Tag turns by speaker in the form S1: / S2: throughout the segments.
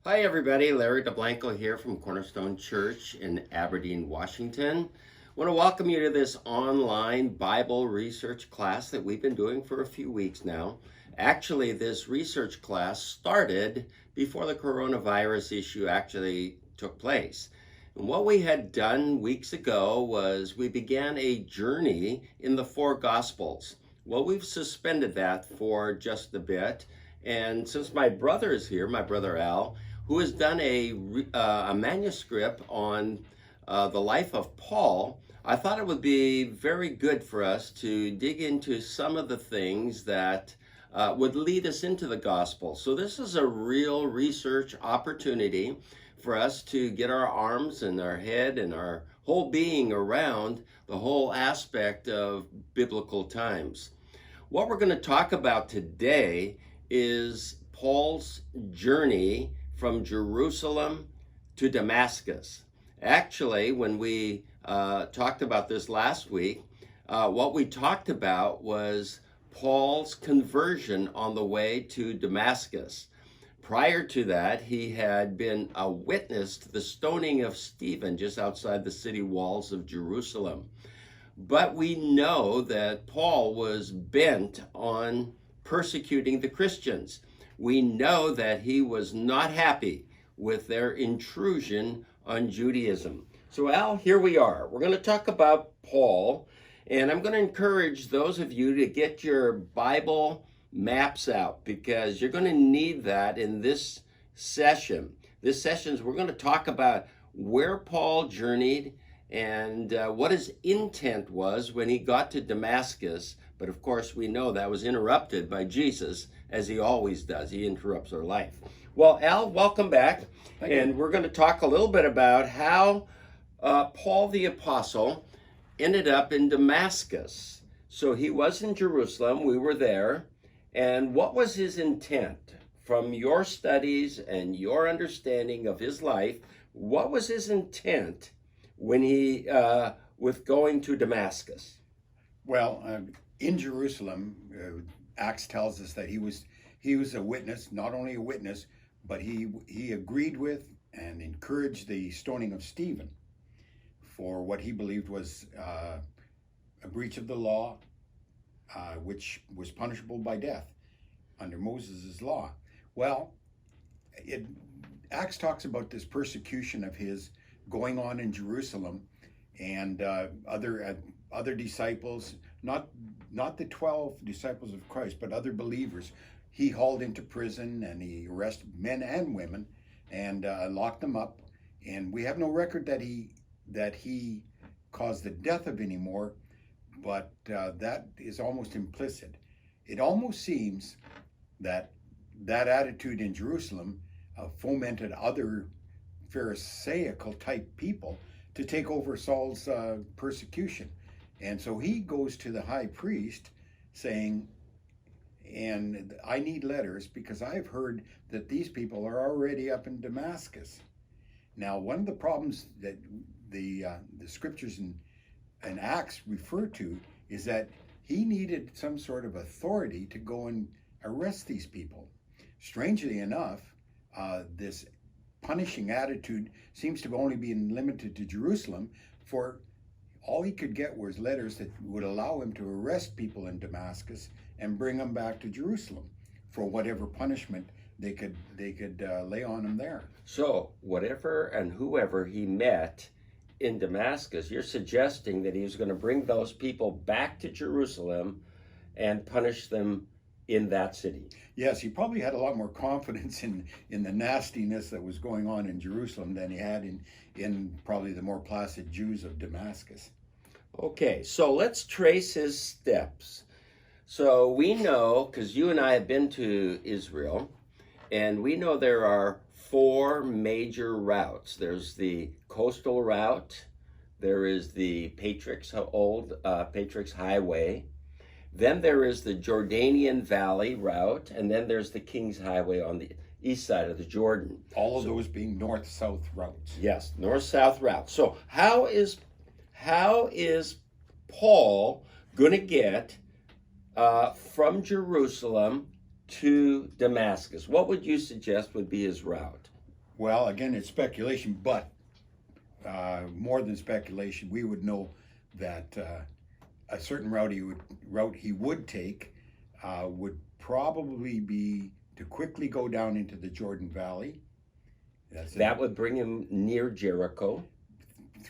S1: Hi everybody, Larry DeBlanco here from Cornerstone Church in Aberdeen, Washington. I want to welcome you to this online Bible research class that we've been doing for a few weeks now. Actually, this research class started before the coronavirus issue actually took place. And what we had done weeks ago was we began a journey in the four Gospels. Well, we've suspended that for just a bit. And since my brother is here, my brother Al, who has done a manuscript on the life of Paul, I thought it would be very good for us to dig into some of the things that would lead us into the gospel. So this is a real research opportunity for us to get our arms and our head and our whole being around the whole aspect of biblical times. What we're going to talk about today is Paul's journey from Jerusalem to Damascus. Actually, when we talked about this last week, what we talked about was Paul's conversion on the way to Damascus. Prior to that, he had been a witness to the stoning of Stephen just outside the city walls of Jerusalem. But we know that Paul was bent on persecuting the Christians. We know that he was not happy with their intrusion on Judaism. So Al, here we are. We're going to talk about Paul, and I'm going to encourage those of you to get your Bible maps out because you're going to need that in this session. This session, we're going to talk about where Paul journeyed and what his intent was when he got to Damascus. But of course, we know that was interrupted by Jesus, as he always does. He interrupts our life. Well, Al, welcome back. And we're going to talk a little bit about how Paul the Apostle ended up in Damascus. So he was in Jerusalem. We were there. And what was his intent? From your studies and your understanding of his life, what was his intent when he with going to Damascus?
S2: Well, in Jerusalem, Acts tells us that he was a witness, not only a witness, but he agreed with and encouraged the stoning of Stephen for what he believed was a breach of the law, which was punishable by death under Moses' law. Well, Acts talks about this persecution of his going on in Jerusalem, and other disciples, not the 12 disciples of Christ, but other believers, he hauled into prison and he arrested men and women and locked them up. And we have no record that he caused the death of any more, but that is almost implicit. It almost seems that attitude in Jerusalem fomented other Pharisaical type people to take over Saul's persecution. And so he goes to the high priest saying, and I need letters because I've heard that these people are already up in Damascus. Now, one of the problems that the scriptures and Acts refer to is that he needed some sort of authority to go and arrest these people. Strangely enough, this punishing attitude seems to have only been limited to Jerusalem, for all he could get was letters that would allow him to arrest people in Damascus and bring them back to Jerusalem for whatever punishment they could lay on him there.
S1: So whatever and whoever he met in Damascus, you're suggesting that he was going to bring those people back to Jerusalem and punish them in that city.
S2: Yes, he probably had a lot more confidence in the nastiness that was going on in Jerusalem than he had in probably the more placid Jews of Damascus.
S1: Okay, so let's trace his steps. So we know, because you and I have been to Israel, and we know there are four major routes. There's the coastal route, there is the Patriarch's Highway, then there is the Jordanian Valley route, and then there's the King's Highway on the east side of the Jordan.
S2: All of those being north-south routes.
S1: Yes, north-south route. So how is Paul going to get from Jerusalem to Damascus? What would you suggest would be his route?
S2: Well, again, it's speculation, but more than speculation, we would know that a certain route he would take would probably be to quickly go down into the Jordan Valley.
S1: That would bring him near Jericho.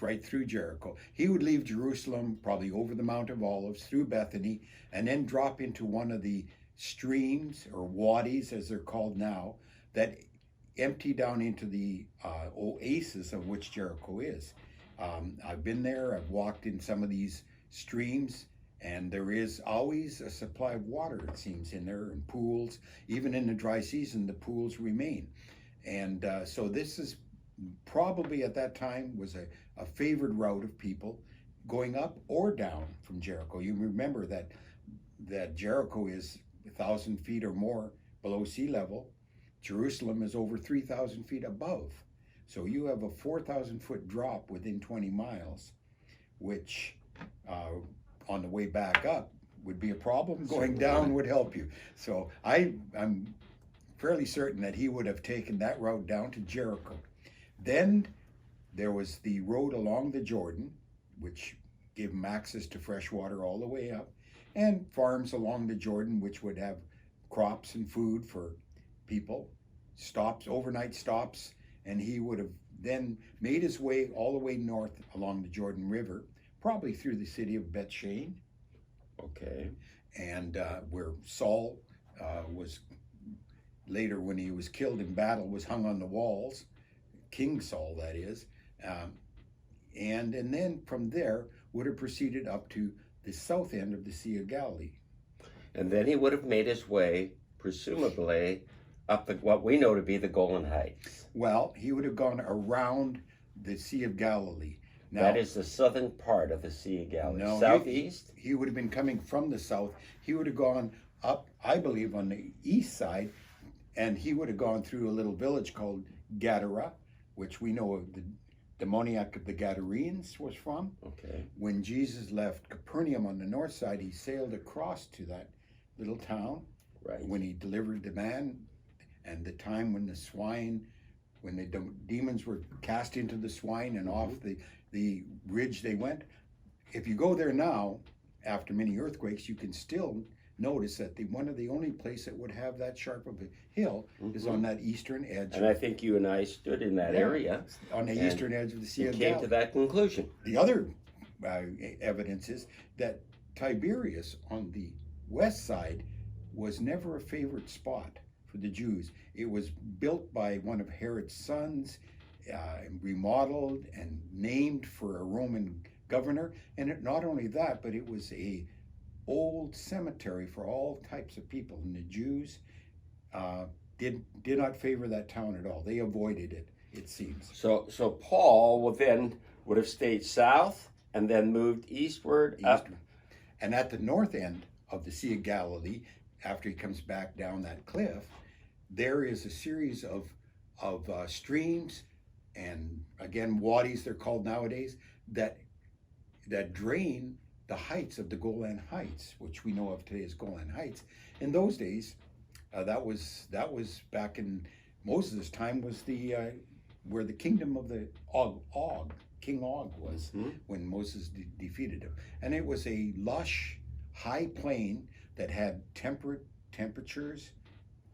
S2: Right through Jericho. He would leave Jerusalem, probably over the Mount of Olives, through Bethany, and then drop into one of the streams, or wadis as they're called now, that empty down into the oasis of which Jericho is. I've been there, I've walked in some of these streams, and there is always a supply of water, it seems, in there, and pools. Even in the dry season, the pools remain. And so this is probably at that time was a favored route of people going up or down from Jericho. You remember that Jericho is 1,000 feet or more below sea level. Jerusalem is over 3,000 feet above. So you have a 4,000 foot drop within 20 miles, which on the way back up would be a problem. Going down would help you. So I'm fairly certain that he would have taken that route down to Jericho. Then there was the road along the Jordan, which gave him access to fresh water all the way up, and farms along the Jordan, which would have crops and food for people, stops, overnight stops, and he would have then made his way all the way north along the Jordan River, probably through the city of Bethshean.
S1: Okay.
S2: And where Saul was later, when he was killed in battle, was hung on the walls. King Saul, that is, and then from there would have proceeded up to the south end of the Sea of Galilee.
S1: And then he would have made his way, presumably, up what we know to be the Golan Heights.
S2: Well, he would have gone around the Sea of Galilee.
S1: Now, that is the southern part of the Sea of Galilee.
S2: No,
S1: southeast?
S2: He would have been coming from the south. He would have gone up, I believe, on the east side, and he would have gone through a little village called Gadara, which we know of the demoniac of the Gadarenes was from.
S1: Okay.
S2: When Jesus left Capernaum on the north side, he sailed across to that little town.
S1: Right.
S2: When he delivered the man, and the time when the demons were cast into the swine and off the ridge they went. If you go there now, after many earthquakes, you can still notice that one of the only place that would have that sharp of a hill is on that eastern edge.
S1: And I think you and I stood in that area.
S2: On the eastern edge of the Sea of
S1: Galilee. Came to that conclusion.
S2: The other evidence is that Tiberias on the west side was never a favorite spot for the Jews. It was built by one of Herod's sons, remodeled and named for a Roman governor. And not only that, but it was a old cemetery for all types of people, and the Jews did not favor that town at all. They avoided it, it seems.
S1: So Paul would have stayed south and then moved eastward up.
S2: And at the north end of the Sea of Galilee, after he comes back down that cliff, there is a series of streams, and again wadis they're called nowadays, that drain the heights of the Golan Heights, which we know of today as Golan Heights. In those days, that was back in Moses' time, was the where the kingdom of the King Og was, when Moses defeated him. And it was a lush, high plain that had temperate temperatures.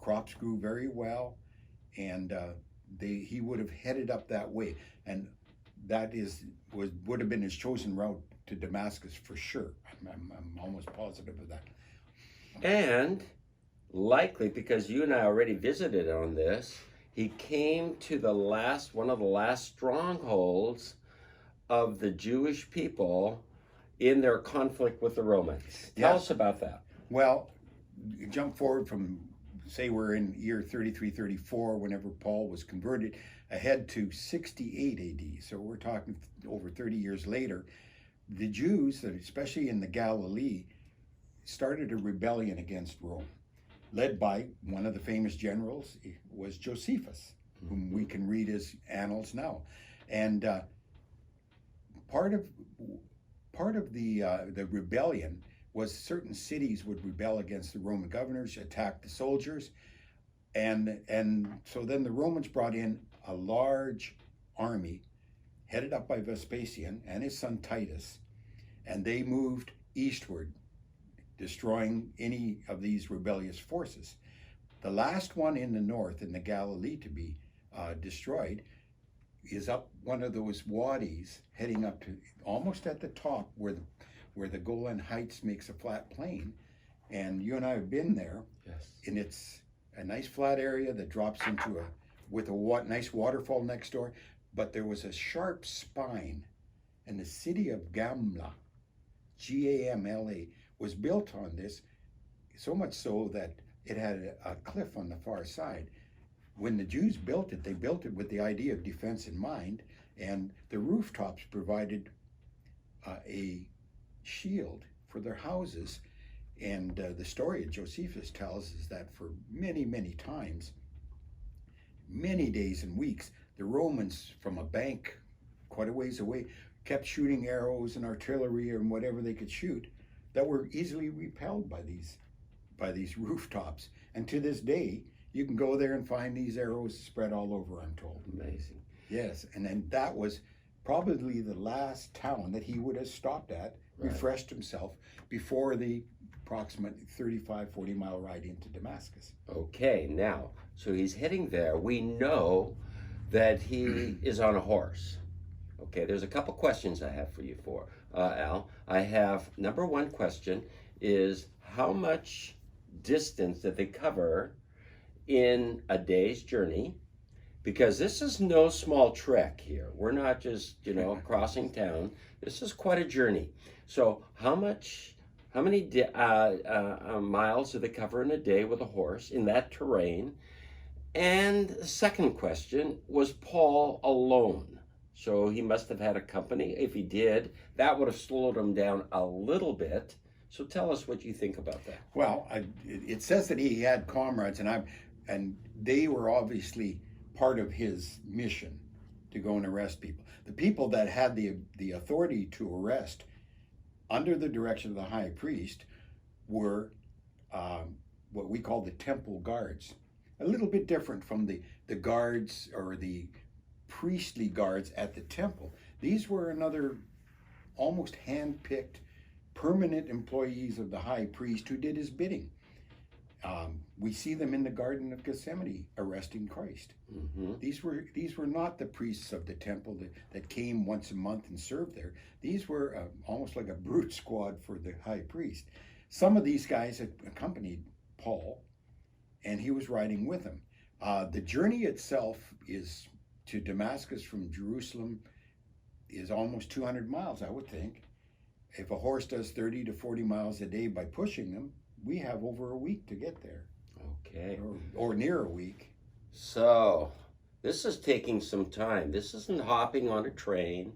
S2: Crops grew very well, and he would have headed up that way, and that would have been his chosen route to Damascus for sure. I'm almost positive of that.
S1: And likely, because you and I already visited on this, he came to one of the last strongholds of the Jewish people in their conflict with the Romans. Tell us about that.
S2: Well, you jump forward from, say we're in year 33, 34, whenever Paul was converted, ahead to 68 AD. So we're talking over 30 years later. The Jews, especially in the Galilee, started a rebellion against Rome, led by one of the famous generals, was Josephus, whom we can read his annals now. And part of the rebellion was certain cities would rebel against the Roman governors, attack the soldiers. And so then the Romans brought in a large army headed up by Vespasian and his son Titus, and they moved eastward, destroying any of these rebellious forces. The last one in the north, in the Galilee, to be destroyed is up one of those wadis heading up to almost at the top where the Golan Heights makes a flat plain. And you and I have been there.
S1: Yes.
S2: And it's a nice flat area that drops into a nice waterfall next door. But there was a sharp spine, and the city of Gamla, Gamla, was built on this, so much so that it had a cliff on the far side. When the Jews built it, they built it with the idea of defense in mind, and the rooftops provided a shield for their houses. And the story of Josephus tells is that for many, many times, many days and weeks, the Romans, from a bank quite a ways away, kept shooting arrows and artillery and whatever they could shoot that were easily repelled by these rooftops. And to this day, you can go there and find these arrows spread all over, I'm told.
S1: Amazing.
S2: Yes, and then that was probably the last town that he would have stopped at,
S1: Right.
S2: refreshed himself before the approximate 35-40 mile ride into Damascus.
S1: Okay, now, so he's heading there. We know that he is on a horse. Okay, there's a couple questions I have for you, Al. I have, number one question is, how much distance did they cover in a day's journey? Because this is no small trek here. We're not just, crossing town. This is quite a journey. So how many miles do they cover in a day with a horse in that terrain? And the second question, was Paul alone? So he must have had a company. If he did, that would have slowed him down a little bit. So tell us what you think about that.
S2: Well, it says that he had comrades, and they were obviously part of his mission to go and arrest people. The people that had the authority to arrest under the direction of the high priest were what we call the temple guards. A little bit different from the guards or the priestly guards at the temple. These were another almost hand-picked permanent employees of the high priest who did his bidding. We see them in the Garden of Gethsemane arresting Christ.
S1: Mm-hmm.
S2: These were not the priests of the temple that came once a month and served there. These were almost like a brute squad for the high priest. Some of these guys had accompanied Paul, and he was riding with him. The journey itself is to Damascus from Jerusalem is almost 200 miles, I would think. If a horse does 30 to 40 miles a day by pushing them, we have over a week to get there.
S1: Okay.
S2: Or near a week.
S1: So this is taking some time. This isn't hopping on a train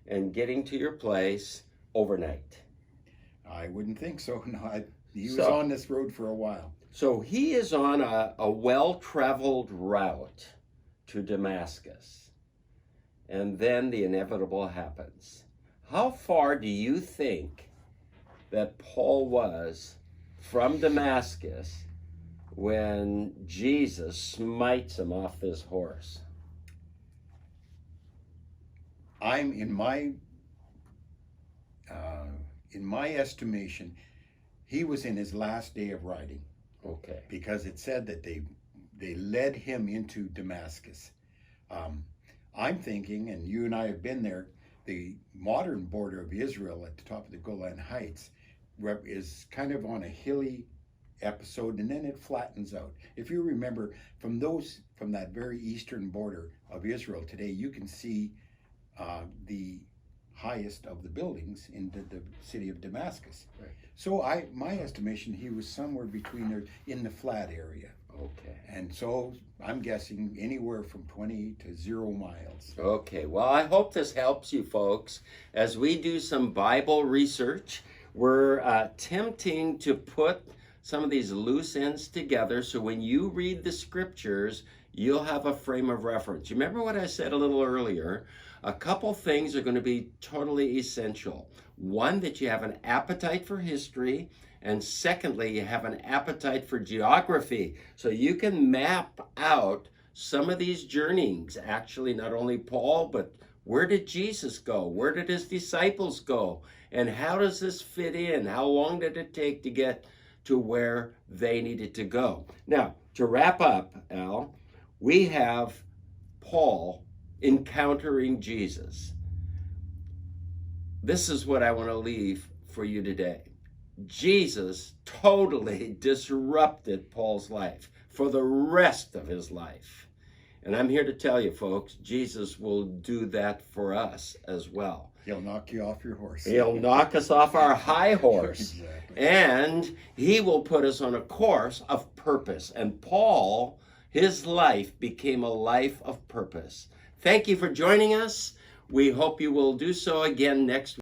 S1: and getting to your place overnight.
S2: I wouldn't think so. No, he was
S1: So-
S2: on this road for a while.
S1: So he is on a well-traveled route to Damascus. And then the inevitable happens. How far do you think that Paul was from Damascus when Jesus smites him off this horse?
S2: I'm in my estimation, he was in his last day of riding,
S1: Okay.
S2: because it said that they led him into Damascus. I'm thinking, and you and I have been there, the modern border of Israel at the top of the Golan Heights is kind of on a hilly episode, and then it flattens out. If you remember, from that very eastern border of Israel today, you can see the highest of the buildings in the city of Damascus.
S1: Right.
S2: So my estimation, he was somewhere between there in the flat area.
S1: Okay.
S2: And so I'm guessing anywhere from 20 to 0 miles.
S1: Okay, well, I hope this helps you folks. As we do some Bible research, we're attempting to put some of these loose ends together so when you read the scriptures, you'll have a frame of reference. You remember what I said a little earlier? A couple things are going to be totally essential. One, that you have an appetite for history, and secondly, you have an appetite for geography. So you can map out some of these journeyings. Actually, not only Paul, but where did Jesus go? Where did his disciples go? And how does this fit in? How long did it take to get to where they needed to go? Now, to wrap up, Al, we have Paul encountering Jesus. This is what I want to leave for you today. Jesus totally disrupted Paul's life for the rest of his life. And I'm here to tell you, folks, Jesus will do that for us as well.
S2: He'll knock you off your horse.
S1: He'll knock us off our high horse.
S2: Exactly.
S1: And he will put us on a course of purpose. And Paul, his life became a life of purpose. Thank you for joining us. We hope you will do so again next week.